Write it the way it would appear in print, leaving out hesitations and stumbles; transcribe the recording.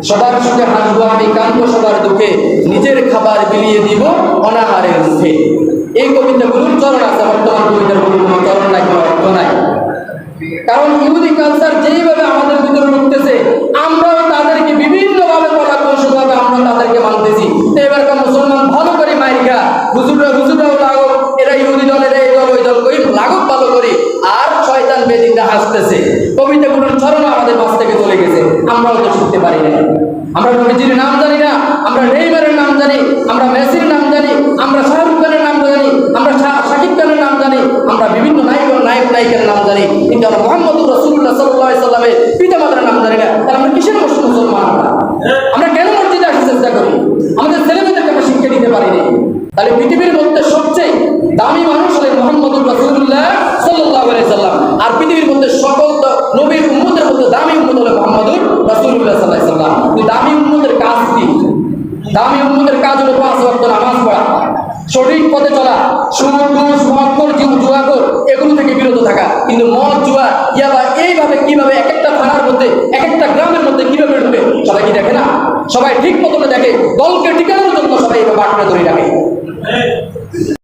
সবার সুখে হাসবো আমি, কাঁদবো সবার দুঃখে, নিজের খাবার বিলিয়ে দিব অনাহারের মুখে। এই কবিতাগুলোর চরণ আছে, বর্তমান কবিতাগুলোর কোনো চরণ নাই, কোনো অর্থ নাই। কারণ ইহুদি কালচার যেইভাবে আমাদের ভিতরে ঢুকতেছে, আমরাও তাদেরকে বিভিন্নভাবে কৌশলভাবে আমরা তাদেরকে মানতেছি। তো এবারকার মুসলমান ভালো করে মাইকা হুজুররাও লাগো, এরা ইহুদি দল, এরা এই দল ওই দল করি লাগুক ভালো করে, আর শয়তান বেদিনরা হাসতেছে। কবিতাগুলোর চরণ আমাদের মাছ থেকে চলে গেছে, আমরাও তো শিখতে পারি না। আমরা নবীজির নাম জানি না, আমরা নেইমারের নাম জানি, আমরা মেসির নাম জানি, আমরা শাহরুখ খানের নাম জানি, আমরা শাকিব খানের নাম জানি, আমরা বিভিন্ন নায়িকার নাম জানি, কিন্তু আমরা মুহাম্মদুর রাসূলুল্লাহ সাল্লাল্লাহু আলাইহি সাল্লামের পিতামাতার নাম জানি না। তাহলে আমরা কিসের মুসলমান? আমরা কেন মসজিদে আসতে চেষ্টা করি? আমাদের ছেলেমেয়েদেরকে আমরা শিক্ষা দিতে পারি না। তাহলে পৃথিবীর মধ্যে সবচেয়ে দামি মানুষ হলেন মুহাম্মদুর রাসূলুল্লাহ সাল্লাল্লাহু আলাইহি সাল্লাম, আর পৃথিবীর মধ্যে সকল নবীর উম্মতের মধ্যে দামি উম্মত হলেন মুহাম্মদুর রাসূলুল্লাহ সাল্লাল্লাহু আলাইহি সাল্লাম। দামি উম্মতের কাজ কি? দামি উম্মতের কাজ হলো 5 ওয়াক্ত নামাজ পড়া, সঠিক পথে চলা, সুদ ঘুষ মদ জুয়াখোর এগুলো থেকে বিরত থাকা। কিন্তু মদ জুয়া ইয়াবা এইভাবে কিভাবে এক একটা থানার মধ্যে এক একটা গ্রামের মধ্যে কিভাবে ঢুকে সবাই কি দেখে না? সবাই ঠিক মতো দেখে, দলকে টিকানোর জন্য সবাই এভাবে আঁকড়ে ধরে রাখে।